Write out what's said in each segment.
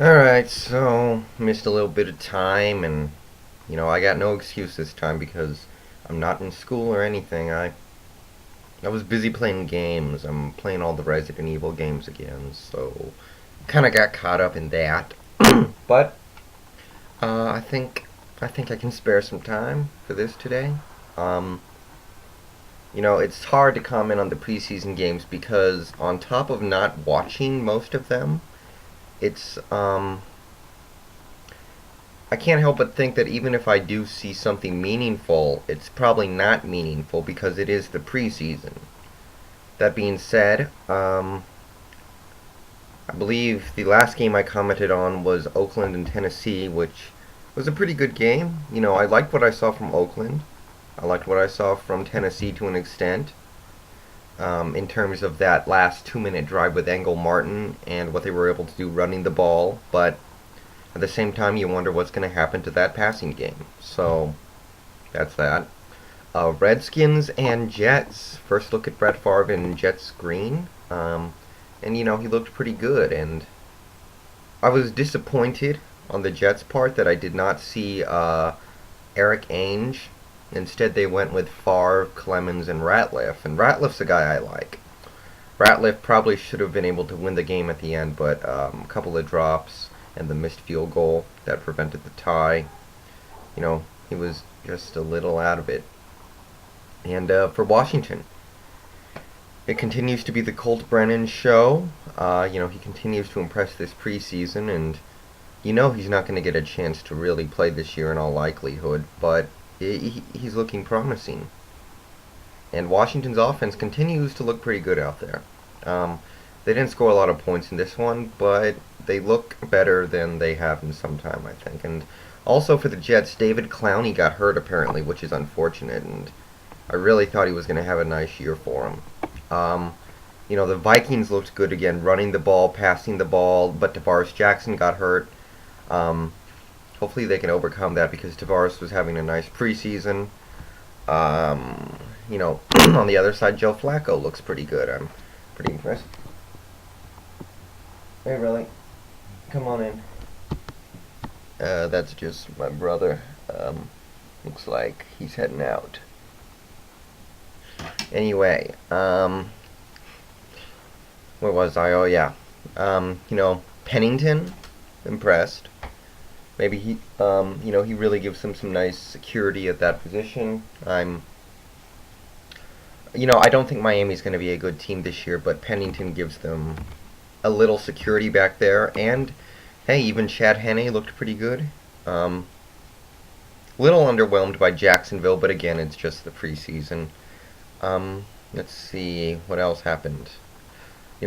Alright, so missed a little bit of time, and I got no excuse this time because I'm not in school or anything. I was busy playing games. I'm playing all the Resident Evil games again, so kind of got caught up in that. But I think I can spare some time for this today. Um, it's hard to comment on the preseason games because on top of not watching most of them, it's I can't help but think that even if I do see something meaningful, it's probably not meaningful because it is the preseason. That being said, I believe the last game I commented on was Oakland and Tennessee, which was a pretty good game. I liked what I saw from Oakland. I liked what I saw from Tennessee to an extent, in terms of that last 2 minute drive with Engel Martin and what they were able to do running the ball. But at the same time, you wonder what's going to happen to that passing game. So that's that. Redskins and Jets. First look at Brett Favre in Jets green. And he looked pretty good. And I was disappointed on the Jets part that I did not see Eric Ainge. Instead, they went with Favre, Clemens, and Ratliff. And Ratliff's a guy I like. Ratliff probably should have been able to win the game at the end, but a couple of drops and the missed field goal that prevented the tie. He was just a little out of it. And for Washington, it continues to be the Colt Brennan show. He continues to impress this preseason, and he's not going to get a chance to really play this year in all likelihood, but he's looking promising. And Washington's offense continues to look pretty good out there. They didn't score a lot of points in this one, but they look better than they have in some time, I think. And also for the Jets, David Clowney got hurt apparently, which is unfortunate, and I really thought he was going to have a nice year for him. The Vikings looked good again, running the ball, passing the ball, but Tavares Jackson got hurt. Hopefully they can overcome that because Tavares was having a nice preseason. On the other side, Joe Flacco looks pretty good. I'm pretty impressed. Hey, really? Come on in. That's just my brother. Looks like he's heading out. Anyway, where was I? Oh, yeah. Pennington, impressed. Maybe he really gives them some nice security at that position. I don't think Miami's going to be a good team this year, but Pennington gives them a little security back there. And, hey, even Chad Henne looked pretty good. Little underwhelmed by Jacksonville, but again, it's just the preseason. Let's see, what else happened?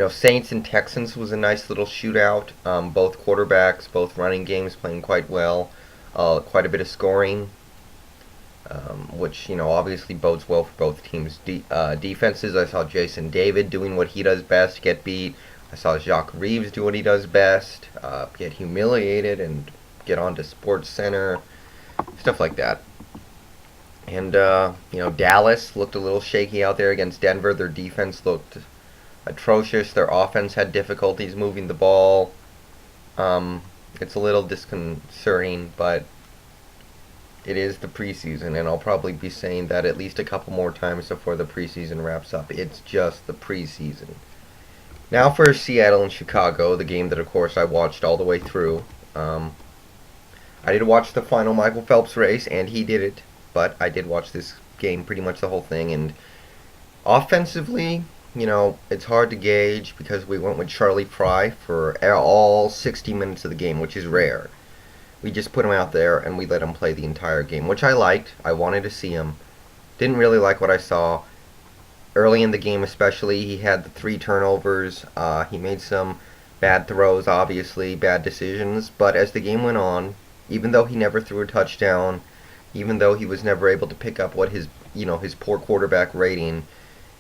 Saints and Texans was a nice little shootout. Both quarterbacks, both running games playing quite well. Quite a bit of scoring, which, obviously bodes well for both teams' defenses. I saw Jason David doing what he does best, get beat. I saw Jacques Reeves do what he does best, get humiliated and get onto Sports Center, stuff like that. And, Dallas looked a little shaky out there against Denver. Their defense looked atrocious. Their offense had difficulties moving the ball. It's a little disconcerting, but it is the preseason, and I'll probably be saying that at least a couple more times before the preseason wraps up. It's just the preseason. Now for Seattle and Chicago, the game that, of course, I watched all the way through. I did watch the final Michael Phelps race, and he did it, but I did watch this game pretty much the whole thing, and offensively, it's hard to gauge because we went with Charlie Fry for all 60 minutes of the game, which is rare. We just put him out there and we let him play the entire game, which I liked. I wanted to see him. Didn't really like what I saw. Early in the game especially, he had the 3 turnovers. He made some bad throws, obviously, bad decisions. But as the game went on, even though he never threw a touchdown, even though he was never able to pick up what his poor quarterback rating,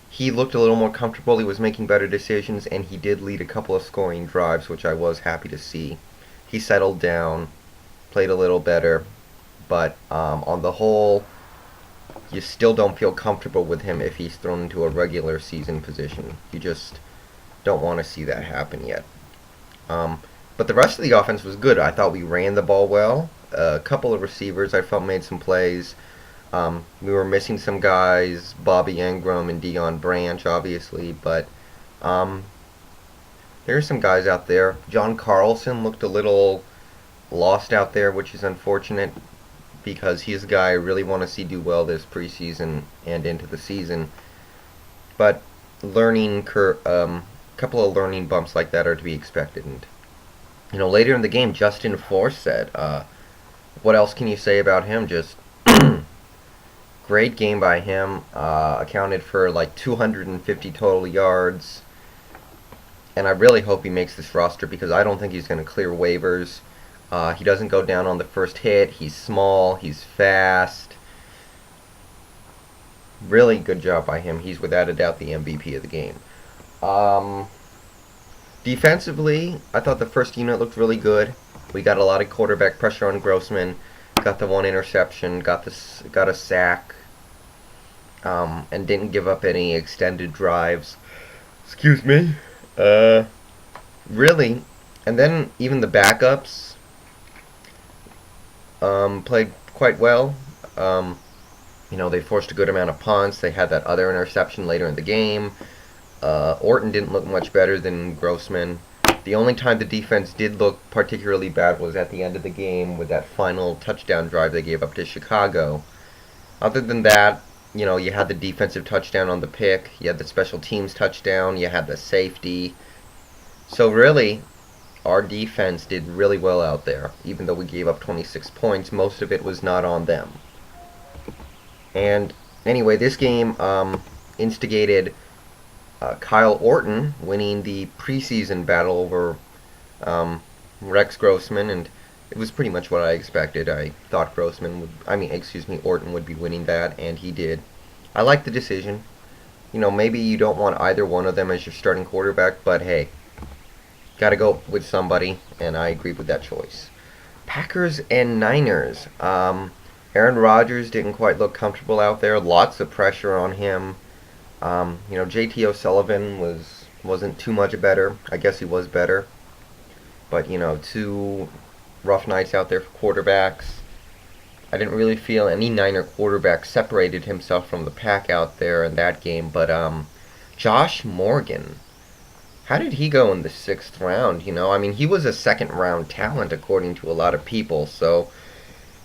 he looked a little more comfortable. He was making better decisions, and he did lead a couple of scoring drives, which I was happy to see. He settled down, played a little better, but on the whole, you still don't feel comfortable with him if he's thrown into a regular season position. You just don't want to see that happen yet. But the rest of the offense was good. I thought we ran the ball well. A couple of receivers I felt made some plays. We were missing some guys, Bobby Engram and Dion Branch, obviously, but um, there's some guys out there. John Carlson looked a little lost out there, which is unfortunate because he's a guy I really want to see do well this preseason and into the season. But couple of learning bumps like that are to be expected. And later in the game, Justin Forsett. What else can you say about him? Just great game by him. Accounted for like 250 total yards. And I really hope he makes this roster because I don't think he's going to clear waivers. He doesn't go down on the first hit. He's small. He's fast. Really good job by him. He's without a doubt the MVP of the game. Defensively, I thought the first unit looked really good. We got a lot of quarterback pressure on Grossman. Got the one interception. Got a sack. And didn't give up any extended drives. Excuse me. Really. And then even the backups played quite well. They forced a good amount of punts. They had that other interception later in the game. Orton didn't look much better than Grossman. The only time the defense did look particularly bad was at the end of the game with that final touchdown drive they gave up to Chicago. Other than that, you had the defensive touchdown on the pick. You had the special teams touchdown. You had the safety. So really, our defense did really well out there. Even though we gave up 26 points, most of it was not on them. And anyway, this game instigated Kyle Orton winning the preseason battle over Rex Grossman, and it was pretty much what I expected. I thought Orton would be winning that, and he did. I like the decision. Maybe you don't want either one of them as your starting quarterback, but hey, gotta go with somebody, and I agreed with that choice. Packers and Niners. Aaron Rodgers didn't quite look comfortable out there. Lots of pressure on him. JT O'Sullivan wasn't too much better. I guess he was better. But, two rough nights out there for quarterbacks. I didn't really feel any Niner quarterback separated himself from the pack out there in that game. But Josh Morgan, how did he go in the 6th round? He was a second-round talent according to a lot of people. So,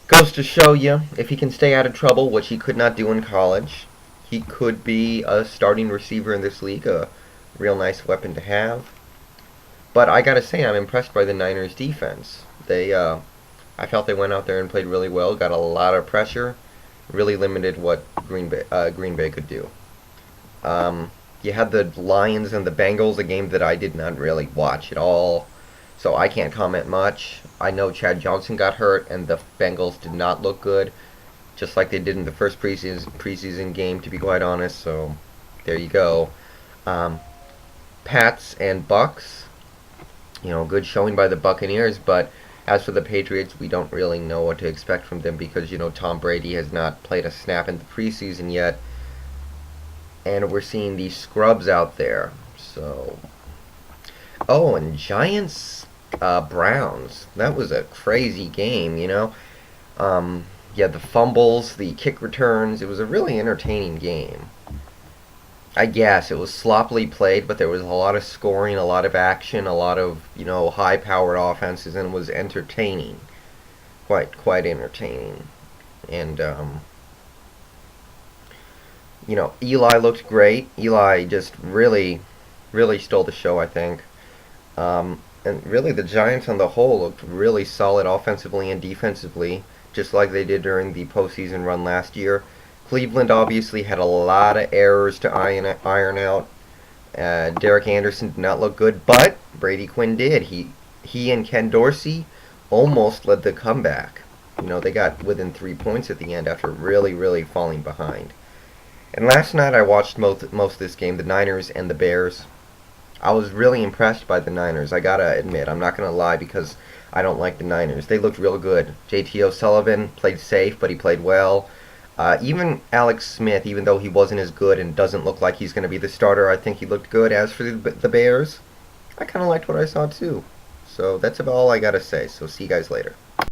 goes to show you, if he can stay out of trouble, which he could not do in college, he could be a starting receiver in this league, a real nice weapon to have. But I gotta say, I'm impressed by the Niners' defense. I felt they went out there and played really well, got a lot of pressure, really limited what Green Bay could do. You had the Lions and the Bengals, a game that I did not really watch at all, so I can't comment much. I know Chad Johnson got hurt, and the Bengals did not look good, just like they did in the first preseason game, to be quite honest. So there you go. Pats and Bucks, good showing by the Buccaneers, but as for the Patriots, we don't really know what to expect from them because, Tom Brady has not played a snap in the preseason yet, and we're seeing these scrubs out there. So, and Giants Browns. That was a crazy game, the fumbles, the kick returns. It was a really entertaining game. I guess it was sloppily played, but there was a lot of scoring, a lot of action, a lot of, high-powered offenses, and it was entertaining. Quite entertaining. And, Eli looked great. Eli just really, really stole the show, I think. And really, the Giants on the whole looked really solid offensively and defensively, just like they did during the postseason run last year. Cleveland obviously had a lot of errors to iron out. Derek Anderson did not look good, but Brady Quinn did. He and Ken Dorsey almost led the comeback. They got within 3 points at the end after really, really falling behind. And last night I watched most of this game, the Niners and the Bears. I was really impressed by the Niners, I gotta admit. I'm not gonna lie because I don't like the Niners. They looked real good. JT O'Sullivan played safe, but he played well. Even Alex Smith, even though he wasn't as good and doesn't look like he's going to be the starter, I think he looked good. As for the Bears, I kind of liked what I saw too. So that's about all I gotta say. So see you guys later.